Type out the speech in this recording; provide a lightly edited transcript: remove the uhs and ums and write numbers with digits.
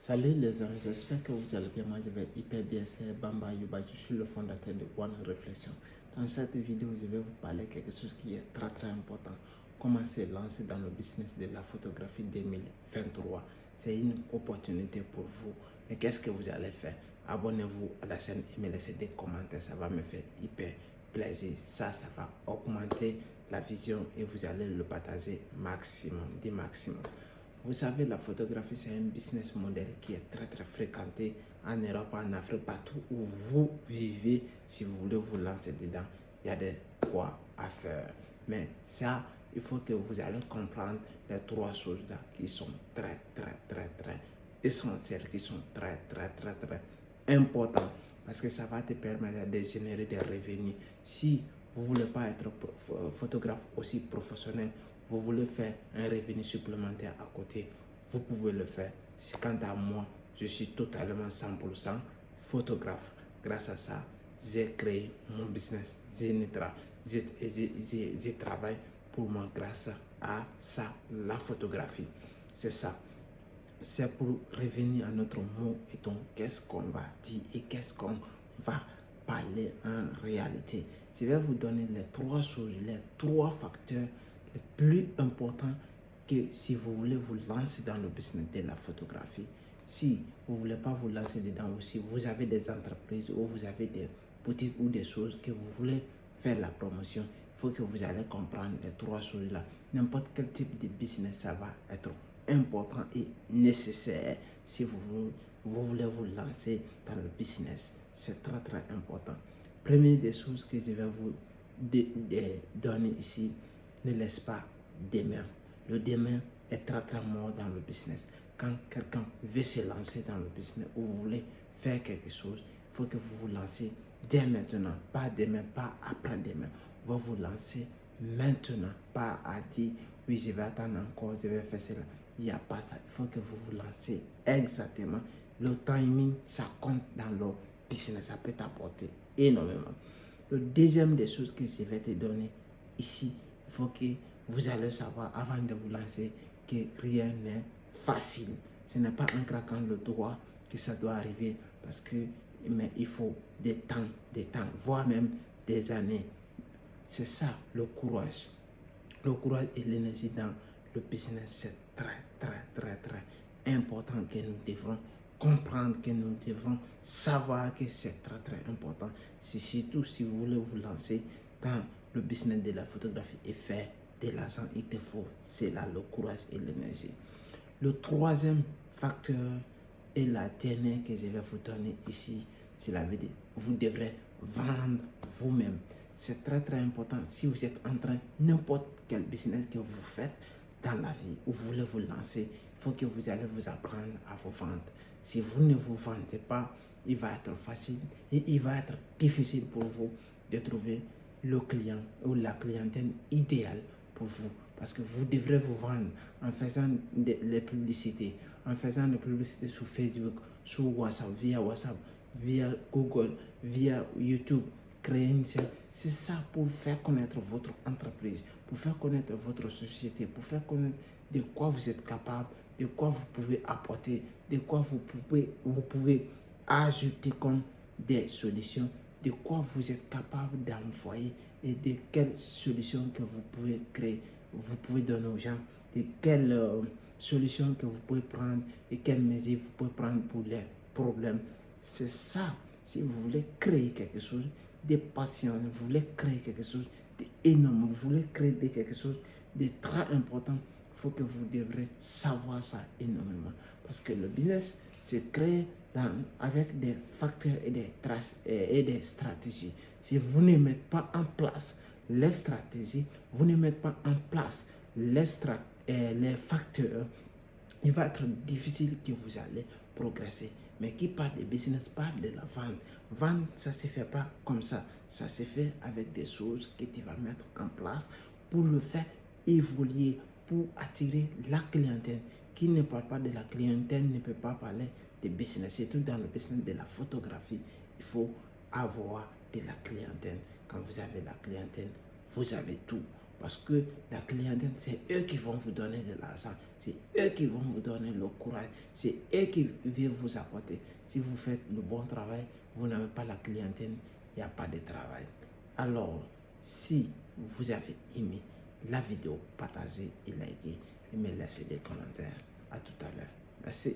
Salut les amis, j'espère que vous allez bien. Moi je vais hyper bien, c'est Bamba Yuba, je suis le fondateur de One Reflection. Dans cette vidéo, je vais vous parler de quelque chose qui est très important. Comment se lancer dans le business de la photographie 2023. C'est une opportunité pour vous. Mais qu'est-ce que vous allez faire? Abonnez-vous à la chaîne et me laissez des commentaires, ça va me faire hyper plaisir. Ça va augmenter la vision et vous allez le partager maximum, du maximum. Vous savez, la photographie, c'est un business model qui est très fréquenté en Europe, en Afrique, partout où vous vivez. Si vous voulez vous lancer dedans, il y a de quoi à faire. Mais ça, il faut que vous allez comprendre les trois choses là qui sont très essentielles, qui sont très importantes. Parce que ça va te permettre de générer des revenus. Si vous ne voulez pas être photographe aussi professionnel, vous voulez faire un revenu supplémentaire à côté, vous pouvez le faire. Quant à moi, je suis totalement 100% photographe. Grâce à ça, j'ai créé mon business. Je travaille pour moi grâce à ça, la photographie. C'est ça. C'est pour revenir à notre mot et donc qu'est-ce qu'on va dire et qu'est-ce qu'on va parler en réalité. Je vais vous donner les trois choses, les trois facteurs les plus importants que si vous voulez vous lancer dans le business de la photographie. Si vous ne voulez pas vous lancer dedans aussi, vous avez des entreprises ou vous avez des boutiques ou des choses que vous voulez faire la promotion, il faut que vous allez comprendre les trois choses là. N'importe quel type de business, ça va être important et nécessaire si vous voulez vous lancer dans le business. C'est très important. Première des choses que je vais vous donner ici, ne laisse pas demain. Le demain est très mort dans le business. Quand quelqu'un veut se lancer dans le business ou vous voulez faire quelque chose, il faut que vous vous lancez dès maintenant, pas demain, pas après-demain. Vous vous lancez maintenant, pas à dire oui, je vais attendre encore, je vais faire cela. Il n'y a pas ça. Il faut que vous vous lancez exactement. Le timing, ça compte dans le business, ça peut t'apporter énormément. Le deuxième des choses que je vais te donner ici, il faut que vous allez savoir avant de vous lancer que rien n'est facile. Ce n'est pas en craquant le doigt que ça doit arriver parce que mais il faut des temps, voire même des années. C'est ça le courage. Le courage et l'énergie dans le business, c'est très important que nous devrons comprendre, que nous devons savoir que c'est très important. C'est surtout si vous voulez vous lancer dans le business de la photographie et faire de l'argent, il te faut, c'est là le courage et l'énergie. Le troisième facteur et la dernière que je vais vous donner ici, c'est la vidéo. Vous devrez vendre vous-même. C'est très important. Si vous êtes en train, n'importe quel business que vous faites dans la vie, où vous voulez vous lancer, il faut que vous allez vous apprendre à vous vendre. Si vous ne vous vendez pas, il va être facile et il va être difficile pour vous de trouver le client ou la clientèle idéale pour vous. Parce que vous devrez vous vendre en faisant les publicités, en faisant des publicités sur Facebook, sur WhatsApp, via Google, via YouTube. Créer une chaîne, c'est ça pour faire connaître votre entreprise, pour faire connaître votre société, pour faire connaître de quoi vous êtes capable, de quoi vous pouvez apporter, de quoi vous pouvez ajouter comme des solutions, de quoi vous êtes capable d'envoyer et de quelles solutions que vous pouvez créer, vous pouvez donner aux gens, de quelles solutions que vous pouvez prendre et quelles mesures vous pouvez prendre pour les problèmes. C'est ça. Si vous voulez créer quelque chose de patient, vous voulez créer quelque chose d'énorme, vous voulez créer quelque chose de très important, il faut que vous devrez savoir ça énormément. Parce que le business se crée avec des facteurs et des stratégies. Si vous ne mettez pas en place les stratégies, vous ne mettez pas en place les facteurs, il va être difficile que vous allez progresser. Mais qui parle de business parle de la vente. Vendre, ça ne se fait pas comme ça. Ça se fait avec des choses que tu vas mettre en place pour le faire évoluer, pour attirer la clientèle. Qui ne parle pas de la clientèle ne peut pas parler de business. Surtout dans le business de la photographie, il faut avoir de la clientèle. Quand vous avez la clientèle, vous avez tout. Parce que la clientèle, c'est eux qui vont vous donner de l'argent. C'est eux qui vont vous donner le courage. C'est eux qui viennent vous apporter. Si vous faites le bon travail, vous n'avez pas la clientèle, il n'y a pas de travail. Alors, si vous avez aimé la vidéo, partagez et likez et me laissez des commentaires. À tout à l'heure. Merci.